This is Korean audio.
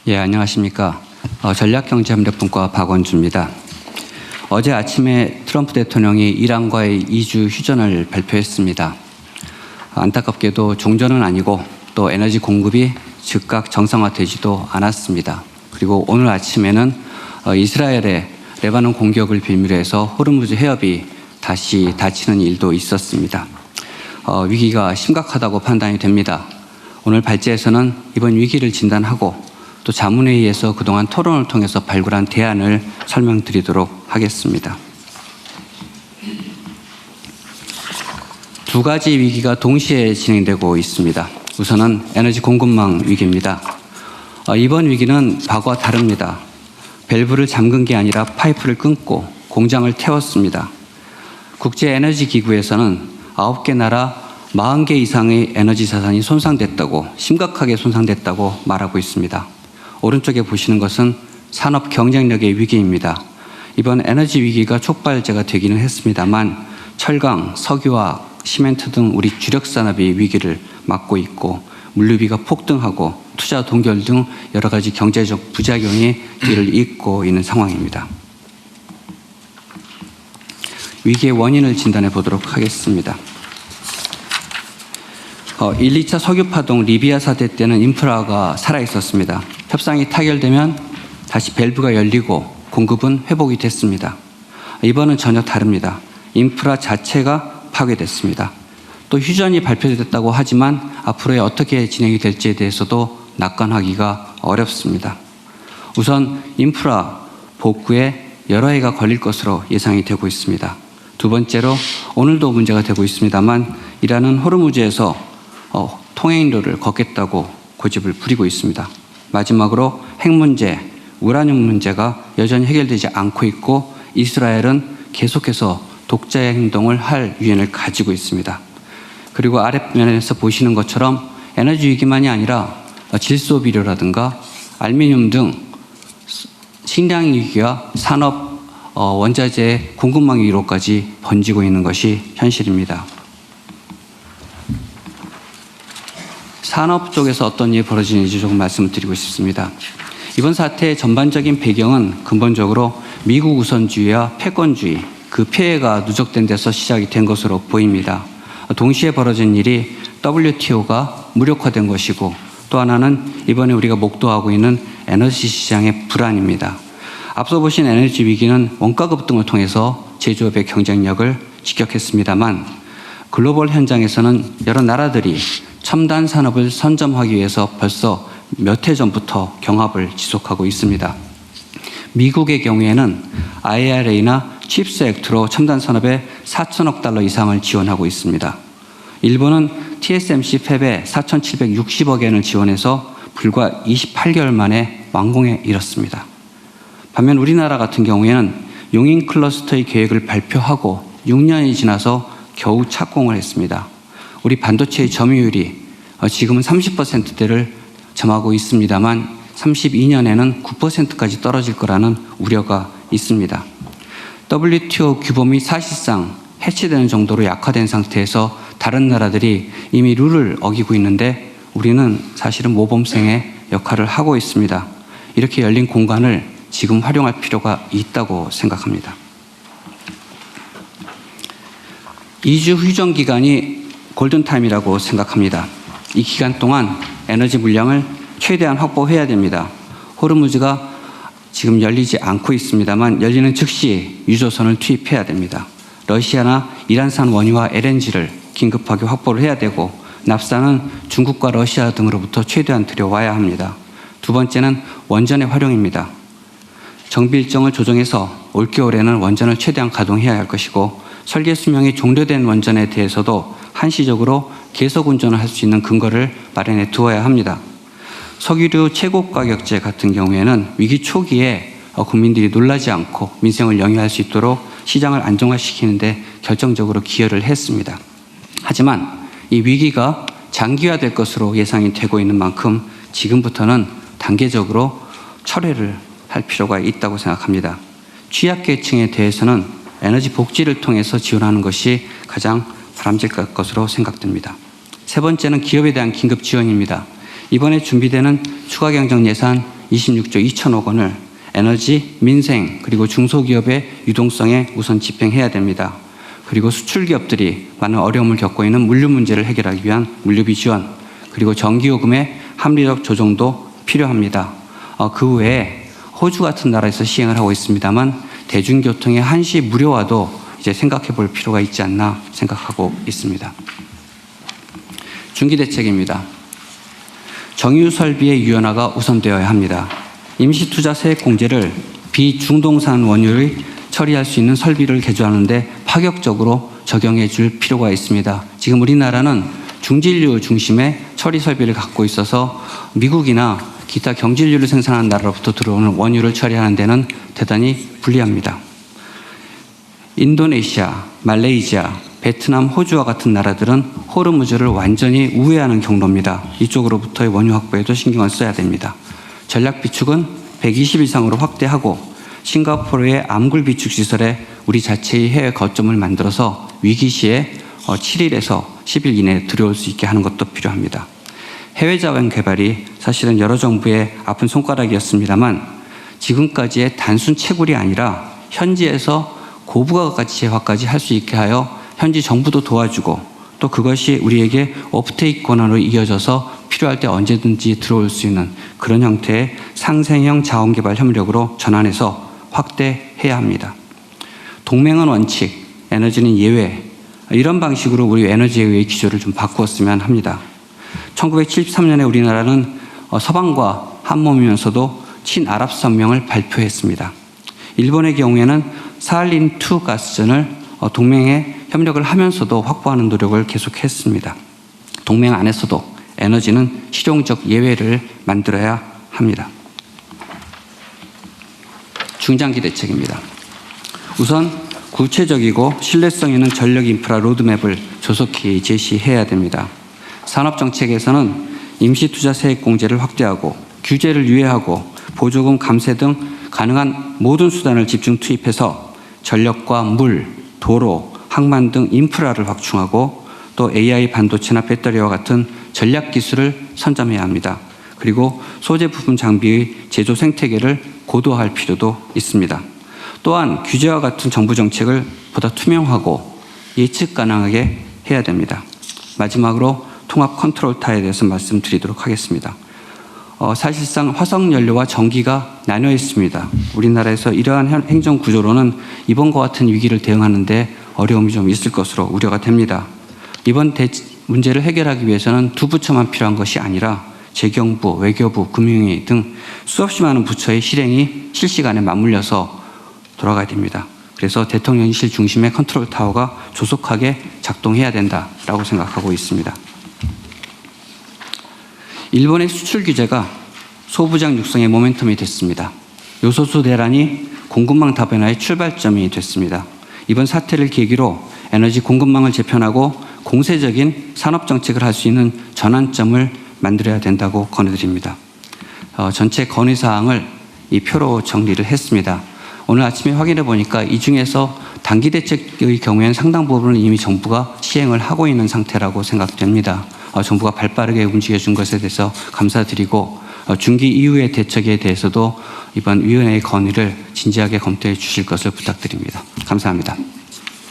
예, 안녕하십니까. 전략경제협력분과 박원주입니다. 어제 아침에 트럼프 대통령이 이란과의 2주 휴전을 발표했습니다. 안타깝게도 종전은 아니고 또 에너지 공급이 즉각 정상화되지도 않았습니다. 그리고 오늘 아침에는 이스라엘의 레바논 공격을 빌미로 해서 호르무즈 해협이 다시 닫히는 일도 있었습니다. 위기가 심각하다고 판단이 됩니다. 오늘 발제에서는 이번 위기를 진단하고 또 자문회의에서 그동안 토론을 통해서 발굴한 대안을 설명드리도록 하겠습니다. 두 가지 위기가 동시에 진행되고 있습니다. 우선은 에너지 공급망 위기입니다. 이번 위기는 과거와 다릅니다. 밸브를 잠근 게 아니라 파이프를 끊고 공장을 태웠습니다. 국제에너지기구에서는 9개 나라 40개 이상의 에너지 자산이 손상됐다고, 심각하게 손상됐다고 말하고 있습니다. 오른쪽에 보시는 것은 산업 경쟁력의 위기입니다. 이번 에너지 위기가 촉발제가 되기는 했습니다만 철강, 석유화학, 시멘트 등 우리 주력 산업이 위기를 맞고 있고 물류비가 폭등하고 투자 동결 등 여러 가지 경제적 부작용이 이를 잇고 있는 상황입니다. 위기의 원인을 진단해 보도록 하겠습니다. 1, 2차 석유파동 리비아 사태 때는 인프라가 살아있었습니다. 협상이 타결되면 다시 밸브가 열리고 공급은 회복이 됐습니다. 이번은 전혀 다릅니다. 인프라 자체가 파괴됐습니다. 또 휴전이 발표됐다고 하지만 앞으로의 어떻게 진행이 될지에 대해서도 낙관하기가 어렵습니다. 우선 인프라 복구에 여러 해가 걸릴 것으로 예상이 되고 있습니다. 두 번째로 오늘도 문제가 되고 있습니다만 이란은 호르무즈에서 통행로를 걷겠다고 고집을 부리고 있습니다. 마지막으로 핵 문제, 우라늄 문제가 여전히 해결되지 않고 있고 이스라엘은 계속해서 독자의 행동을 할 유인을 가지고 있습니다. 그리고 아랫면에서 보시는 것처럼 에너지 위기만이 아니라 질소 비료라든가 알루미늄 등 식량 위기와 산업 원자재 공급망 위로까지 번지고 있는 것이 현실입니다. 산업 쪽에서 어떤 일이 벌어지는지 조금 말씀을 드리고 싶습니다. 이번 사태의 전반적인 배경은 근본적으로 미국 우선주의와 패권주의, 그 폐해가 누적된 데서 시작이 된 것으로 보입니다. 동시에 벌어진 일이 WTO가 무력화된 것이고 또 하나는 이번에 우리가 목도하고 있는 에너지 시장의 불안입니다. 앞서 보신 에너지 위기는 원가 급등을 통해서 제조업의 경쟁력을 직격했습니다만 글로벌 현장에서는 여러 나라들이 첨단 산업을 선점하기 위해서 벌써 몇 해 전부터 경합을 지속하고 있습니다. 미국의 경우에는 IRA나 칩스 액트로 첨단 산업에 4천억 달러 이상을 지원하고 있습니다. 일본은 TSMC 팹에 4,760억 엔을 지원해서 불과 28개월 만에 완공에 이뤘습니다. 반면 우리나라 같은 경우에는 용인 클러스터의 계획을 발표하고 6년이 지나서 겨우 착공을 했습니다. 우리 반도체의 점유율이 지금은 30%대를 점하고 있습니다만 32년에는 9%까지 떨어질 거라는 우려가 있습니다. WTO 규범이 사실상 해체되는 정도로 약화된 상태에서 다른 나라들이 이미 룰을 어기고 있는데 우리는 사실은 모범생의 역할을 하고 있습니다. 이렇게 열린 공간을 지금 활용할 필요가 있다고 생각합니다. 2주 휴전 기간이 골든타임이라고 생각합니다. 이 기간 동안 에너지 물량을 최대한 확보해야 됩니다. 호르무즈가 지금 열리지 않고 있습니다만 열리는 즉시 유조선을 투입해야 됩니다. 러시아나 이란산 원유와 LNG를 긴급하게 확보를 해야 되고 납사는 중국과 러시아 등으로부터 최대한 들여와야 합니다. 두 번째는 원전의 활용입니다. 정비 일정을 조정해서 올겨울에는 원전을 최대한 가동해야 할 것이고 설계 수명이 종료된 원전에 대해서도 한시적으로 계속 운전을 할 수 있는 근거를 마련해 두어야 합니다. 석유류 최고 가격제 같은 경우에는 위기 초기에 국민들이 놀라지 않고 민생을 영위할 수 있도록 시장을 안정화시키는 데 결정적으로 기여를 했습니다. 하지만 이 위기가 장기화될 것으로 예상이 되고 있는 만큼 지금부터는 단계적으로 철회를 할 필요가 있다고 생각합니다. 취약계층에 대해서는 에너지 복지를 통해서 지원하는 것이 가장 바람직할 것으로 생각됩니다. 세 번째는 기업에 대한 긴급 지원입니다. 이번에 준비되는 추가 경정 예산 26조 2천억 원을 에너지, 민생, 그리고 중소기업의 유동성에 우선 집행해야 됩니다. 그리고 수출기업들이 많은 어려움을 겪고 있는 물류 문제를 해결하기 위한 물류비 지원, 그리고 전기요금의 합리적 조정도 필요합니다. 그 외에 호주 같은 나라에서 시행을 하고 있습니다만 대중교통의 한시 무료화도 이제 생각해 볼 필요가 있지 않나 생각하고 있습니다. 중기대책입니다. 정유 설비의 유연화가 우선되어야 합니다. 임시투자 세액공제를 비중동산 원유를 처리할 수 있는 설비를 개조하는 데 파격적으로 적용해 줄 필요가 있습니다. 지금 우리나라는 중진류 중심의 처리 설비를 갖고 있어서 미국이나 기타 경질유를 생산하는 나라로부터 들어오는 원유를 처리하는 데는 대단히 불리합니다. 인도네시아, 말레이시아, 베트남, 호주와 같은 나라들은 호르무즈를 완전히 우회하는 경로입니다. 이쪽으로부터의 원유 확보에도 신경을 써야 됩니다. 전략 비축은 120 이상으로 확대하고 싱가포르의 암굴 비축 시설에 우리 자체의 해외 거점을 만들어서 위기 시에 7일에서 10일 이내에 들어올 수 있게 하는 것도 필요합니다. 해외 자원 개발이 사실은 여러 정부의 아픈 손가락이었습니다만 지금까지의 단순 채굴이 아니라 현지에서 고부가가치화까지 할 수 있게 하여 현지 정부도 도와주고 또 그것이 우리에게 오프테이크 권한으로 이어져서 필요할 때 언제든지 들어올 수 있는 그런 형태의 상생형 자원개발 협력으로 전환해서 확대해야 합니다. 동맹은 원칙, 에너지는 예외, 이런 방식으로 우리 에너지의 기조를 좀 바꾸었으면 합니다. 1973년에 우리나라는 서방과 한몸이면서도 친아랍 선명을 발표했습니다. 일본의 경우에는 사할린2 가스전을 동맹에 협력을 하면서도 확보하는 노력을 계속했습니다. 동맹 안에서도 에너지는 실용적 예외를 만들어야 합니다. 중장기 대책입니다. 우선 구체적이고 신뢰성 있는 전력 인프라 로드맵을 조속히 제시해야 됩니다. 산업정책에서는 임시투자 세액공제를 확대하고 규제를 유예하고 보조금 감세 등 가능한 모든 수단을 집중 투입해서 전력과 물, 도로, 항만 등 인프라를 확충하고 또 AI 반도체나 배터리와 같은 전략 기술을 선점해야 합니다. 그리고 소재 부품 장비의 제조 생태계를 고도화할 필요도 있습니다. 또한 규제와 같은 정부 정책을 보다 투명하고 예측 가능하게 해야 됩니다. 마지막으로 통합 컨트롤 타워에 대해서 말씀드리도록 하겠습니다. 사실상 화석연료와 전기가 나뉘어 있습니다. 우리나라에서 이러한 행정 구조로는 이번과 같은 위기를 대응하는 데 어려움이 좀 있을 것으로 우려가 됩니다. 이번 문제를 해결하기 위해서는 두 부처만 필요한 것이 아니라 재경부, 외교부, 금융위 등 수없이 많은 부처의 실행이 실시간에 맞물려서 돌아가야 됩니다. 그래서 대통령실 중심의 컨트롤 타워가 조속하게 작동해야 된다라고 생각하고 있습니다. 일본의 수출 규제가 소부장 육성의 모멘텀이 됐습니다. 요소수 대란이 공급망 다변화의 출발점이 됐습니다. 이번 사태를 계기로 에너지 공급망을 재편하고 공세적인 산업정책을 할 수 있는 전환점을 만들어야 된다고 권해드립니다. 전체 건의사항을 이 표로 정리를 했습니다. 오늘 아침에 확인해 보니까 이 중에서 단기 대책의 경우에는 상당 부분을 이미 정부가 시행을 하고 있는 상태라고 생각됩니다. 정부가 발빠르게 움직여 준 것에 대해서 감사드리고 중기 이후의 대책에 대해서도 이번 위원회의 건의를 진지하게 검토해 주실 것을 부탁드립니다. 감사합니다.